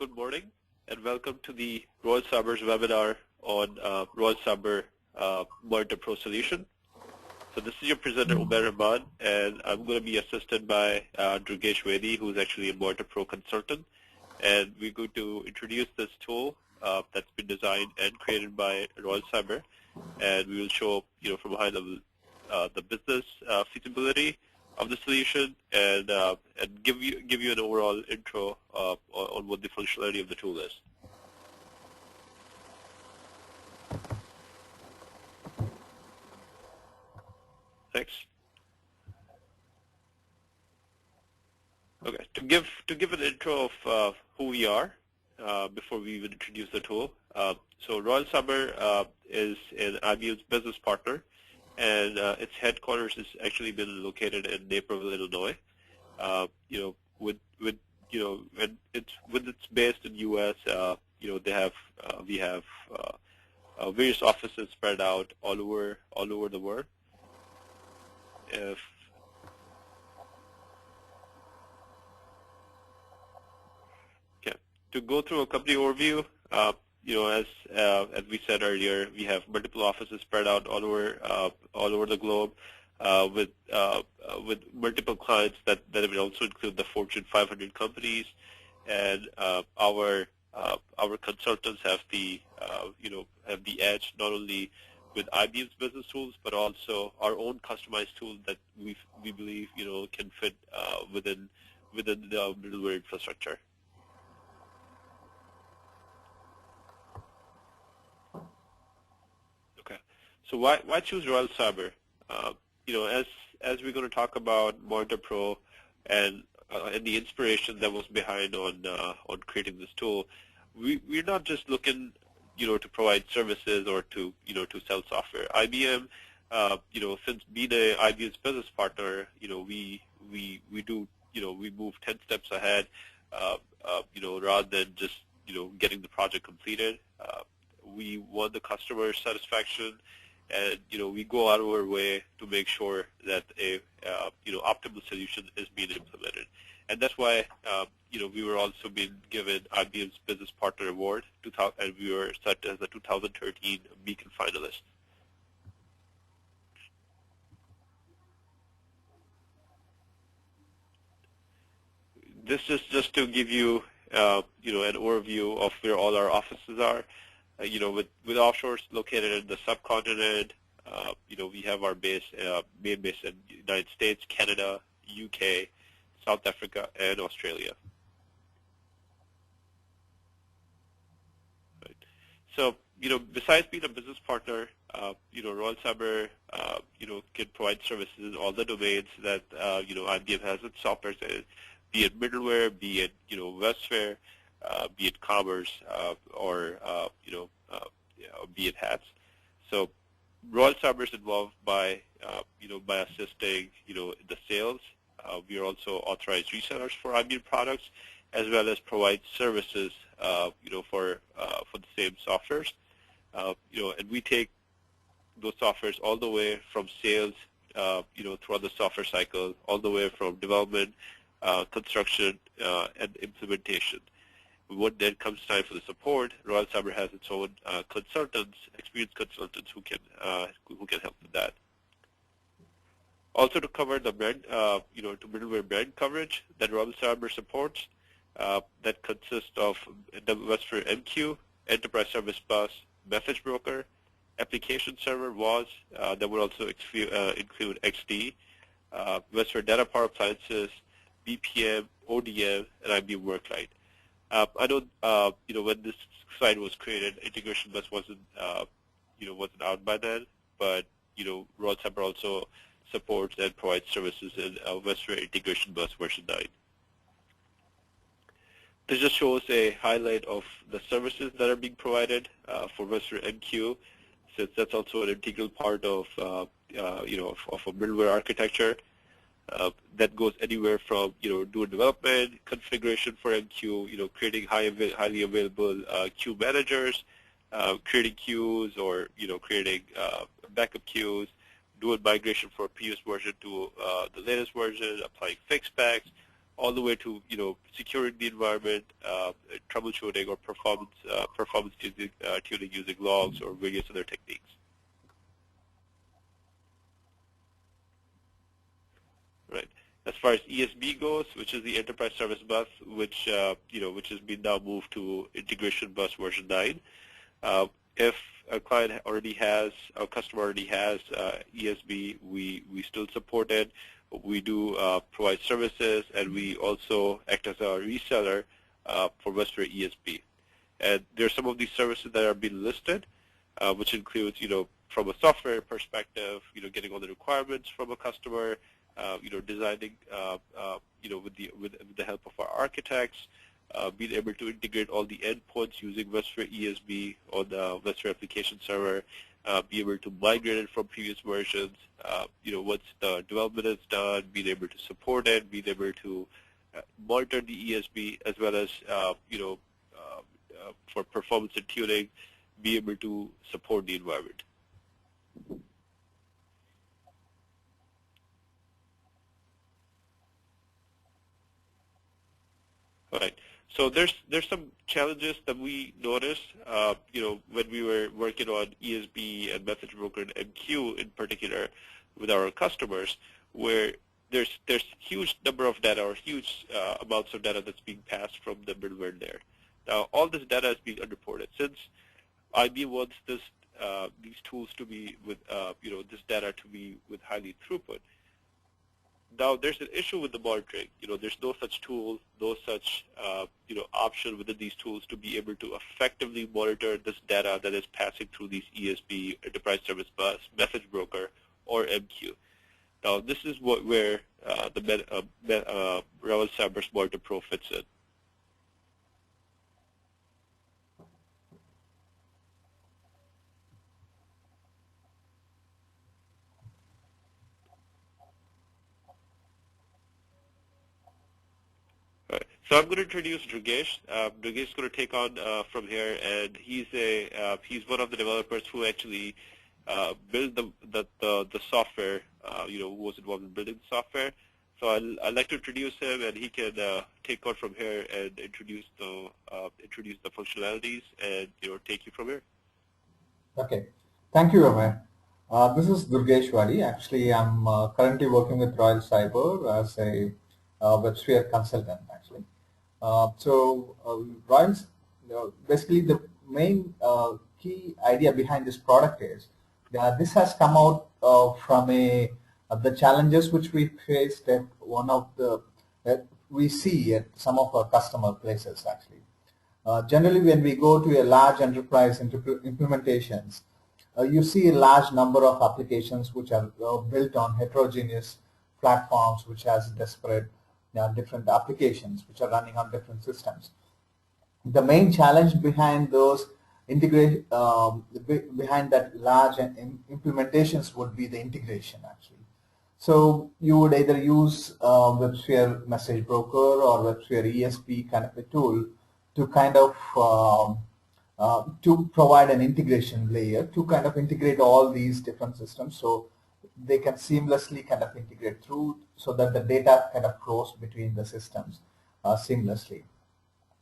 good morning, and welcome to the Royal Cyber's webinar on Royal Cyber MonitorPro solution. So this is your presenter, Umair Rahman, and I'm going to be assisted by Durgesh Vedi, who is actually a MonitorPro consultant. And we're going to introduce this tool that's been designed and created by Royal Cyber, and we will show, from a high level, the business feasibility of the solution, and give you an overall intro on what the functionality of the tool is. Thanks. Okay, to give an intro of who we are before we even introduce the tool. So Royal Cyber is an IBM's business partner, and its headquarters has actually been located in Naperville, Illinois. With it's based in U.S. We have various offices spread out all over the world. To go through a company overview, as we said earlier, we have multiple offices spread out all over the globe, with multiple clients that will also include the Fortune 500 companies, and our consultants have the edge not only with IBM's business tools, but also our own customized tools that we believe can fit within the middleware infrastructure. So why choose Royal Cyber? As we're going to talk about MonitorPro and the inspiration that was behind on creating this tool, we're not just looking to provide services or to sell software. IBM, since being a IBM's business partner, we move 10 steps ahead, rather than just getting the project completed. We want the customer satisfaction, and we go out of our way to make sure that a optimal solution is being implemented, and that's why we were also being given IBM's Business Partner Award, and we were set as a 2013 Beacon finalist. This is just to give you an overview of where all our offices are. With offshores located in the subcontinent, we have our main base in the United States, Canada, UK, South Africa, and Australia. Right. So, besides being a business partner, Royal Cyber, can provide services in all the domains that, IBM has its software, be it middleware, be it, WebSphere, be it commerce, or be it hats. So Royal Cyber is involved by assisting the sales. We are also authorized resellers for IBM products, as well as provide services for the same softwares. And we take those softwares all the way from sales throughout the software cycle, all the way from development, construction, and implementation. When then comes time for the support, Royal Cyber has its own experienced consultants who can help with that. Also, to cover the brand, to middleware brand coverage that Royal Cyber supports, that consists of the WebSphere MQ, Enterprise Service Bus, Message Broker, Application Server WAS, that would also include XD, WebSphere Data Power Appliances, BPM, ODM, and IBM WorkLight. I know, when this site was created, Integration Bus wasn't out by then, but Royal Cyber also supports and provides services in WebSphere Integration Bus version 9. This just shows a highlight of the services that are being provided for WebSphere MQ, since that's also an integral part of of a middleware architecture. That goes anywhere from doing development, configuration for MQ, creating highly available queue managers, creating queues, or creating backup queues, doing migration from a previous version to the latest version, applying fixed specs, all the way to securing the environment, troubleshooting or performance tuning using logs or various other techniques. Right. As far as ESB goes, which is the Enterprise Service Bus, which which has been now moved to Integration Bus version 9. If a client already has, a customer already has ESB, we still support it. We do provide services, and we also act as a reseller for WebSphere ESB. And there are some of these services that are being listed, which includes, from a software perspective, getting all the requirements from a customer, designing, with the help of our architects, being able to integrate all the endpoints using WebSphere ESB on the WebSphere application server, be able to migrate it from previous versions, once the development is done, being able to support it, being able to monitor the ESB, as well as, for performance and tuning, be able to support the environment. All right. So there's some challenges that we noticed, when we were working on ESB and message broker and MQ in particular with our customers, where there's huge number of data or huge amounts of data that's being passed from the middleware there. Now, all this data is being unreported. Since IBM wants these tools to be with, this data to be with highly throughput. Now, there's an issue with the monitoring. There's no such tool, no such, option within these tools to be able to effectively monitor this data that is passing through these ESB, Enterprise Service Bus, Message Broker, or MQ. Now, this is where the Ravel Cyber's MonitorPro fits in. So I'm going to introduce Durgesh. Durgesh is going to take on from here, and he's one of the developers who actually built the software. Who was involved in building the software. So I'd like to introduce him, and he can take on from here and introduce the functionalities, and take you from here. Okay, thank you, Amir. This is Durgesh Wadi. Actually, I'm currently working with Royal Cyber as a WebSphere consultant, actually. Royals, basically the main key idea behind this product is this has come out from the challenges which we faced at one of the we see at some of our customer places, actually. Generally, when we go to a large enterprise implementations, you see a large number of applications which are built on heterogeneous platforms, which has disparate different applications which are running on different systems. The main challenge behind those behind that large implementations would be the integration, actually. So you would either use WebSphere Message Broker or WebSphere ESB kind of a tool to kind of to provide an integration layer to kind of integrate all these different systems, so they can seamlessly kind of integrate through, so that the data kind of flows between the systems seamlessly.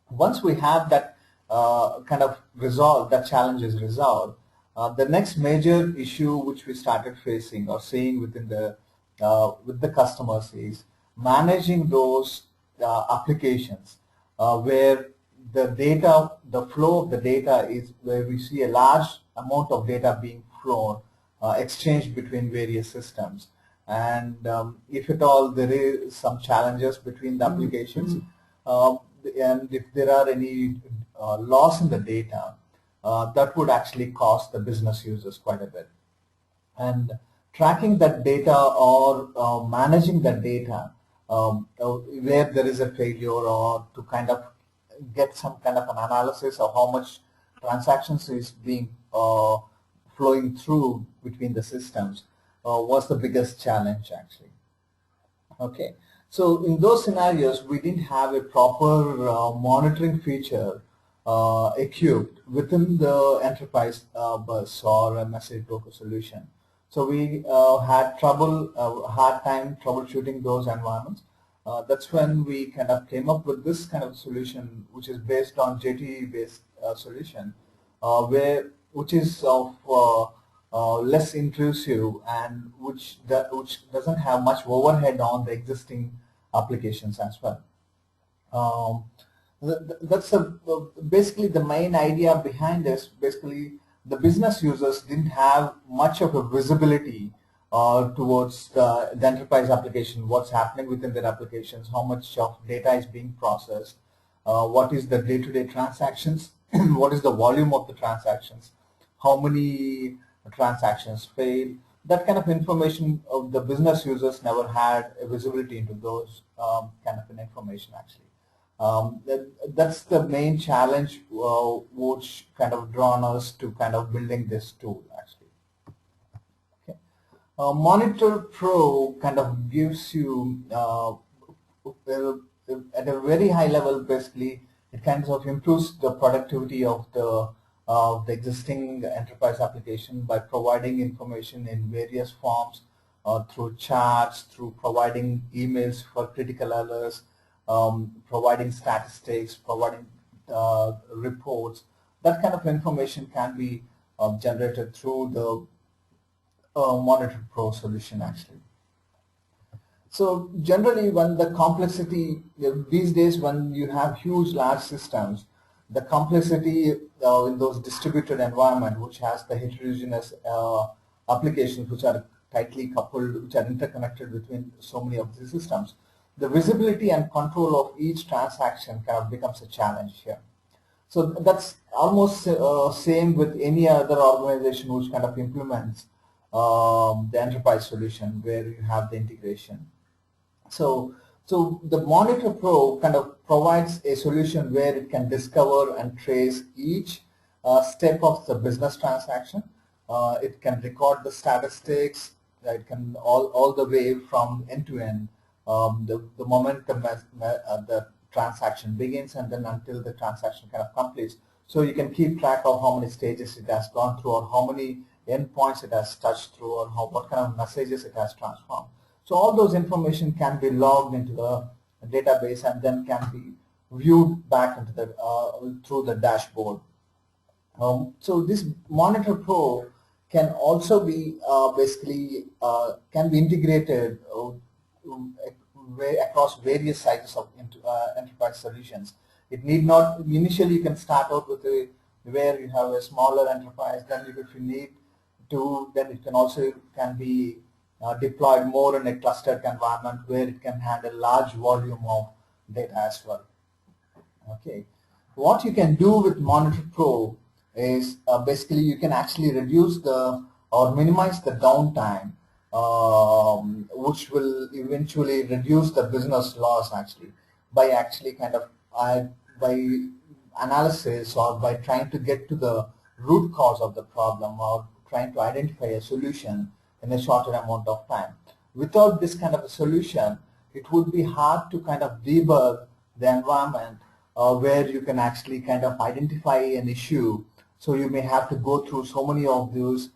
Once we have that kind of resolved, that challenge is resolved, the next major issue which we started facing or seeing within the with the customers is managing those applications where the data, the flow of the data is where we see a large amount of data being flown, exchanged between various systems. And if at all there is some challenges between the applications, and if there are any loss in the data, that would actually cost the business users quite a bit. And tracking that data or managing that data where there is a failure, or to kind of get some kind of an analysis of how much transactions is being flowing through between the systems was the biggest challenge, actually. Okay, so in those scenarios we didn't have a proper monitoring feature equipped within the enterprise bus or a message broker solution. So we had hard time troubleshooting those environments. That's when we kind of came up with this kind of solution, which is based on JTE based solution, which is of less intrusive and which doesn't have much overhead on the existing applications as well. That's basically the main idea behind this. Basically, the business users didn't have much of a visibility towards the enterprise application, what's happening within their applications, how much of data is being processed, what is the day-to-day transactions, what is the volume of the transactions, how many transactions fail. That kind of information the business users never had a visibility into those kind of an information actually. That's the main challenge which kind of drawn us to kind of building this tool actually. Okay. MonitorPro kind of gives you at a very high level, basically it kind of improves the productivity of the existing enterprise application by providing information in various forms through charts, through providing emails for critical alerts, providing statistics, providing reports. That kind of information can be generated through the MonitorPro solution actually. So generally, when the complexity these days, when you have huge large systems, the complexity in those distributed environment, which has the heterogeneous applications which are tightly coupled, which are interconnected between so many of these systems, the visibility and control of each transaction kind of becomes a challenge here. So that's almost same with any other organization which kind of implements the enterprise solution where you have the integration. So the MonitorPro kind of provides a solution where it can discover and trace each step of the business transaction. It can record the statistics. It can all the way from end to end. The moment the transaction begins and then until the transaction kind of completes. So you can keep track of how many stages it has gone through, or how many endpoints it has touched through, or what kind of messages it has transformed. So all those information can be logged into the database and then can be viewed back into the through the dashboard. So this MonitorPro can also be basically can be integrated across various sizes of enterprise solutions. It need not initially. You can start out with where you have a smaller enterprise. Then if you need to, then it can be deployed more in a clustered environment where it can handle large volume of data as well. Okay, what you can do with MonitorPro is basically you can actually reduce or minimize the downtime, which will eventually reduce the business loss actually by actually kind of by analysis, or by trying to get to the root cause of the problem, or trying to identify a solution in a shorter amount of time. Without this kind of a solution, it would be hard to kind of debug the environment where you can actually kind of identify an issue. So you may have to go through so many of those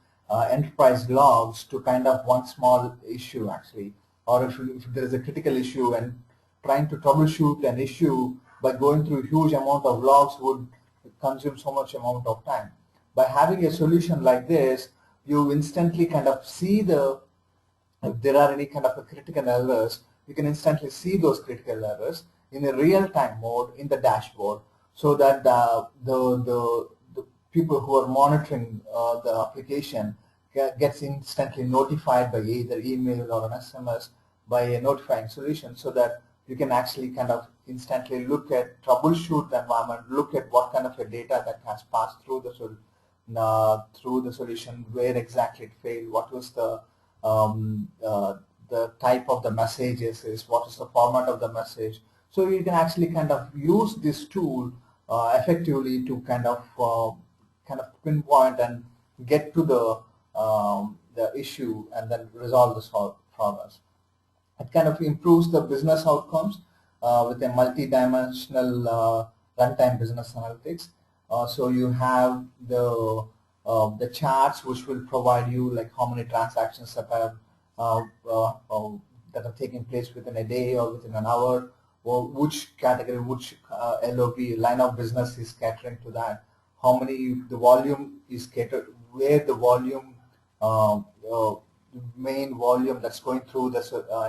enterprise logs to kind of one small issue actually, or if there is a critical issue, and trying to troubleshoot an issue by going through a huge amount of logs would consume so much amount of time. By having a solution like this, you instantly kind of see if there are any kind of critical errors, you can instantly see those critical errors in a real-time mode in the dashboard, so that the people who are monitoring the application gets instantly notified by either email or an SMS by a notifying solution, so that you can actually kind of instantly look at, troubleshoot the environment, look at what kind of a data that has passed through the solution, where exactly it failed, what was the type of the messages is, what is the format of the message. So you can actually kind of use this tool effectively to kind of pinpoint and get to the issue and then resolve this problems. It kind of improves the business outcomes with a multi-dimensional runtime business analytics. So you have the charts which will provide you like how many transactions that that are taking place within a day or within an hour, or which category, which LOB, line of business is catering to that, how many, the volume is catered, where the volume, the main volume that's going through the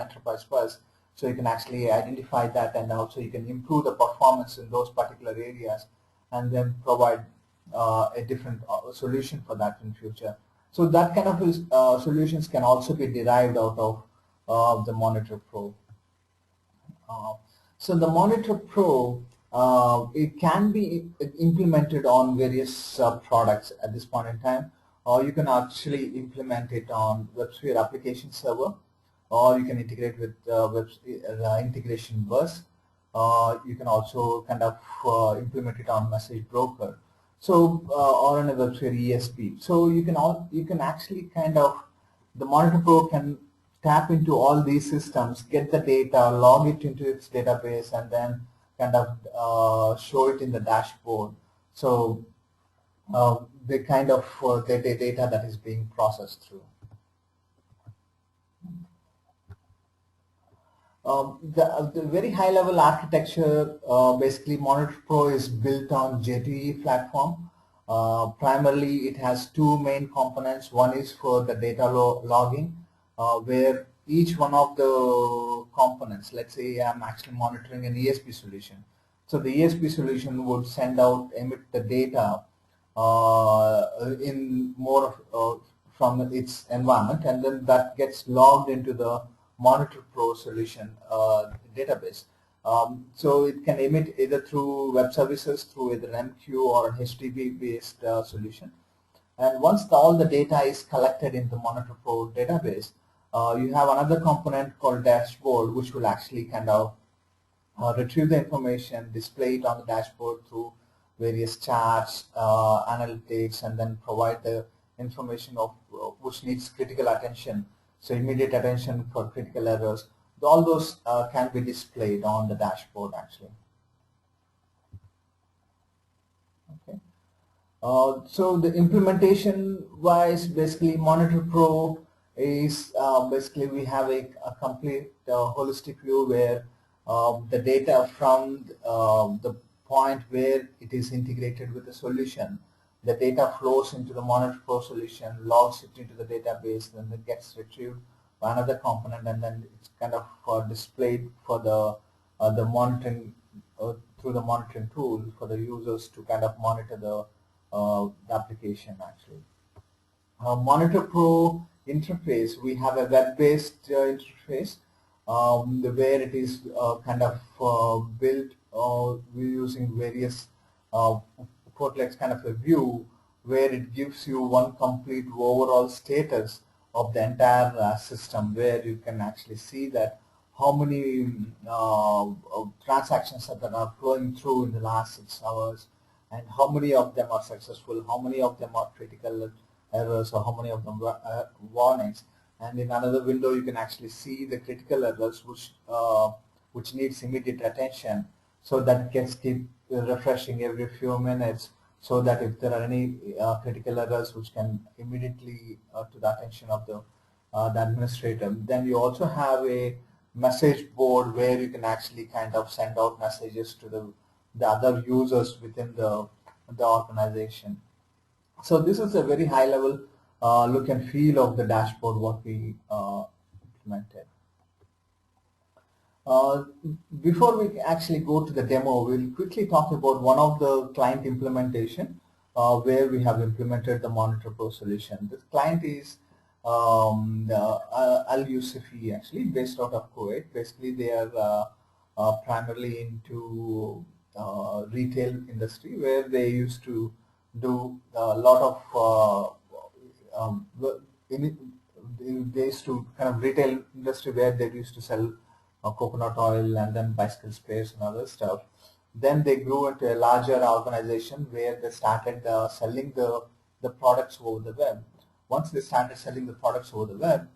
enterprise bus. So you can actually identify that, and also you can improve the performance in those particular areas, and then provide a different solution for that in future. So that kind of solutions can also be derived out of the MonitorPro. So the MonitorPro, it can be implemented on various products at this point in time, or you can actually implement it on WebSphere application server, or you can integrate with integration bus. You can also kind of implement it on message broker. So or on a WebSphere ESB. So you can actually kind of, the MonitorPro can tap into all these systems, get the data, log it into its database, and then kind of show it in the dashboard. So the kind of data that is being processed through. The very high level architecture, basically MonitorPro is built on JTE platform. Primarily it has two main components. One is for the data logging, where each one of the components, let's say I'm actually monitoring an ESP solution. So the ESP solution would emit the data in more from its environment, and then that gets logged into the MonitorPro solution database. So it can emit either through web services, through either an MQ or an HTTP based solution. And once all the data is collected in the MonitorPro database, you have another component called dashboard, which will actually kind of retrieve the information, display it on the dashboard through various charts, analytics, and then provide the information of which needs critical attention. So immediate attention for critical errors. All those can be displayed on the dashboard actually. Okay. So the implementation wise, basically MonitorPro is basically we have a complete holistic view where the data from the point where it is integrated with the solution, the data flows into the MonitorPro solution, logs it into the database, then it gets retrieved by another component, and then it's kind of displayed for the monitoring through the monitoring tool for the users to kind of monitor the application actually. MonitorPro interface, we have a web-based interface where it is kind of built we're using various portlets kind of a view where it gives you one complete overall status of the entire system, where you can actually see that how many transactions that are flowing through in the last 6 hours, and how many of them are successful, how many of them are critical errors, or how many of them warnings. And in another window you can actually see the critical errors which needs immediate attention, so that gets keep refreshing every few minutes, so that if there are any critical errors which can immediately to the attention of the administrator. Then you also have a message board where you can actually kind of send out messages to the other users within the organization. So this is a very high level look and feel of the dashboard what we implemented. Before we actually go to the demo, we'll quickly talk about one of the client implementation where we have implemented the MonitorPro solution. This client is Al-Yousifi, actually based out of Kuwait. Basically they are primarily into retail industry, where they used to do a lot of they used to kind of retail industry where they used to sell coconut oil and then bicycle spares and other stuff. Then they grew into a larger organization where they started selling the products over the web. Once they started selling the products over the web,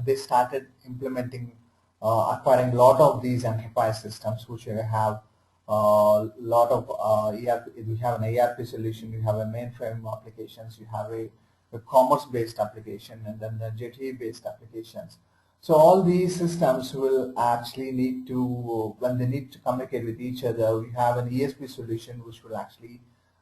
they started implementing, acquiring a lot of these enterprise systems, which have a lot of ERP. You have an ERP solution, you have a mainframe applications, you have a commerce-based application, and then the JTE-based applications. So all these systems will actually need to, when they need to communicate with each other, we have an ESB solution which will actually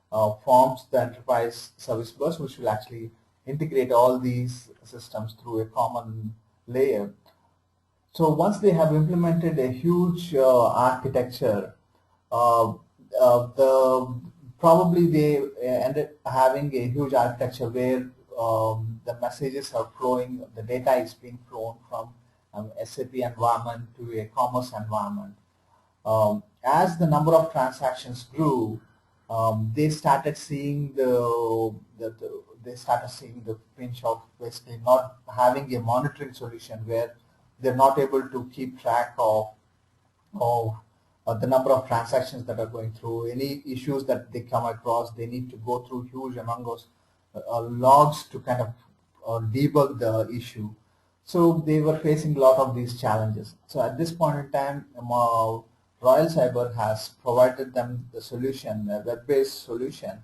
forms the enterprise service bus, which will actually integrate all these systems through a common layer. So once they have implemented a huge architecture, uh, probably they ended having a huge architecture where the messages are flowing, the data is being flown from SAP environment to a commerce environment. As the number of transactions grew, they started seeing they started seeing the pinch of basically not having a monitoring solution where they're not able to keep track of the number of transactions that are going through. Any issues that they come across, they need to go through huge amount of logs to kind of debug the issue. So they were facing a lot of these challenges. So at this point in time, Royal Cyber has provided them the solution, a web-based solution,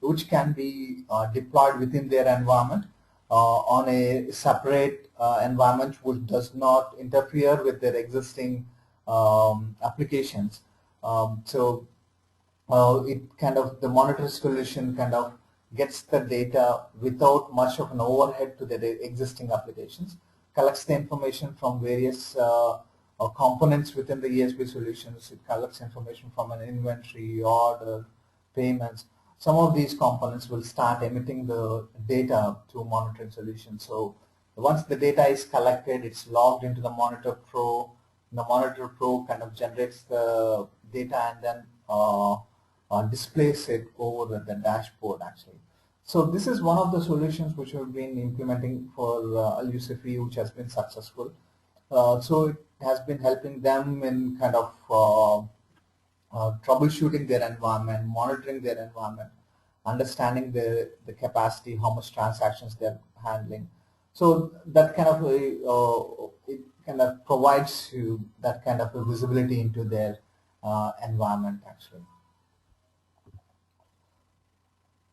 which can be deployed within their environment on a separate environment which does not interfere with their existing applications. It kind of, the monitor solution kind of gets the data without much of an overhead to the existing applications, collects the information from various components within the ESB solutions. It collects information from an inventory, order, payments. Some of these components will start emitting the data to monitoring solutions. So once the data is collected, it's logged into the MonitorPro. The MonitorPro kind of generates the data and then displays it over the dashboard actually. So this is one of the solutions which we've been implementing for Al-Yousifi, which has been successful. So it has been helping them in kind of troubleshooting their environment, monitoring their environment, understanding the capacity, how much transactions they're handling. So that kind of it kind of provides you that kind of a visibility into their environment actually.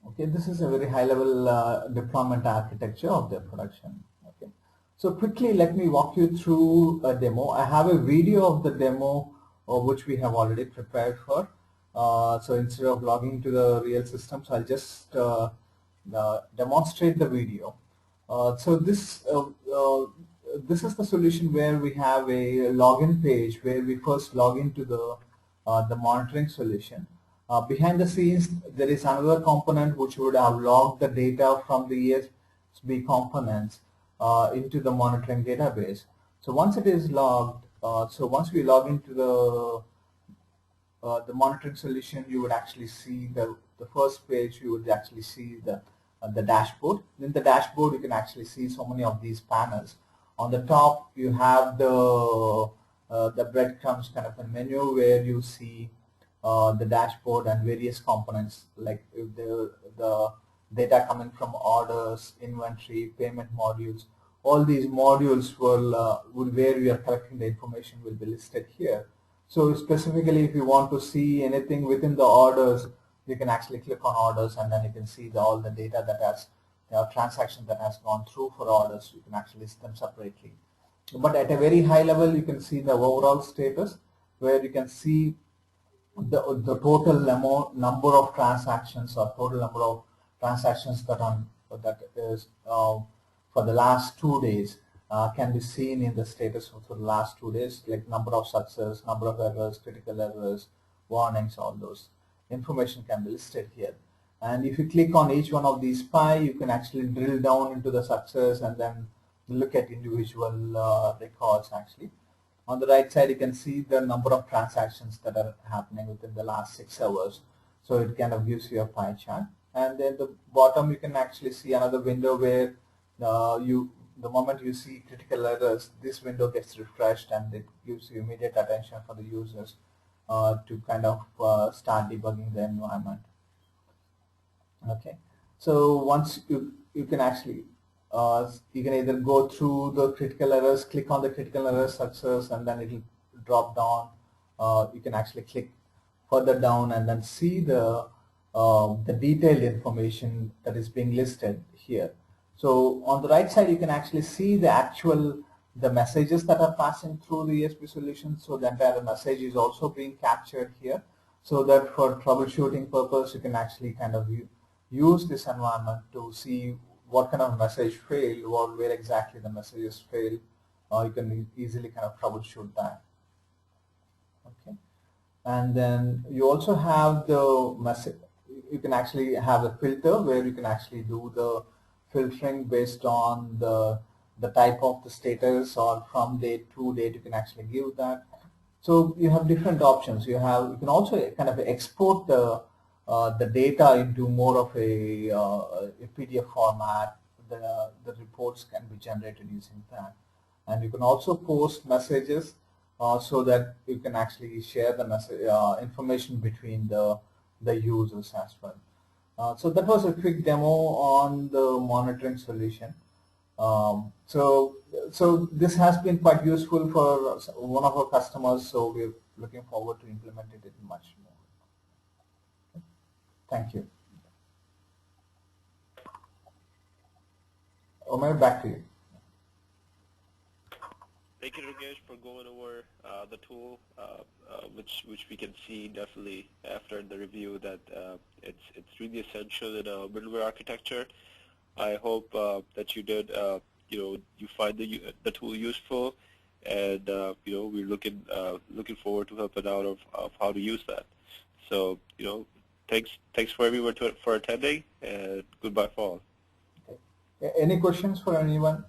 Okay, this is a very high level deployment architecture of their production. Okay, so quickly let me walk you through a demo. I have a video of the demo which we have already prepared for. So instead of logging to the real systems, I'll just demonstrate the video. So this is the solution where we have a login page where we first log into the monitoring solution. Behind the scenes, there is another component which would have logged the data from the ESB components into the monitoring database. So once it is logged, once we log into the monitoring solution, you would actually see the first page. You would actually see the dashboard. In the dashboard, you can actually see so many of these panels. On the top, you have the breadcrumbs kind of a menu where you see the dashboard and various components like the data coming from orders, inventory, payment modules. All these modules will where we are collecting the information will be listed here. So specifically, if you want to see anything within the orders, you can actually click on orders, and then you can see all the data that has transaction that has gone through for orders. You can actually list them separately. But at a very high level, you can see the overall status, where you can see the total number of transactions or total number of transactions that is for the last 2 days can be seen in the status for the last 2 days, like number of success, number of errors, critical errors, warnings, all those information can be listed here. And if you click on each one of these pie, you can actually drill down into the success and then look at individual records actually. On the right side, you can see the number of transactions that are happening within the last 6 hours. So it kind of gives you a pie chart. And then the bottom, you can actually see another window where the moment you see critical errors, this window gets refreshed and it gives you immediate attention for the users to kind of start debugging the environment. Okay, so once you can actually you can either go through the critical errors, click on the critical error success, and then it will drop down. You can actually click further down and then see the detailed information that is being listed here. So on the right side, you can actually see the actual the messages that are passing through the ESP solution. So the entire message is also being captured here, so that for troubleshooting purpose, you can actually kind of use this environment to see what kind of message failed or where exactly the messages failed. You can easily kind of troubleshoot that. Okay, and then you also have the message. You can actually have a filter where you can actually do the filtering based on the type of the status, or from date to date you can actually give that. So you have different options. You can also kind of export the data into more of a PDF format. The reports can be generated using that, and you can also post messages so that you can actually share the message information between the users as well. So that was a quick demo on the monitoring solution. So this has been quite useful for one of our customers, so we're looking forward to implementing it much more. Thank you. Omer, back to you. Thank you, Rakesh, for going over the tool, which we can see definitely after the review that it's really essential in a middleware architecture. I hope that you did, you find the tool useful, and we're looking forward to helping out of how to use that. So thanks for everyone for attending, and goodbye for all. Okay. Any questions for anyone?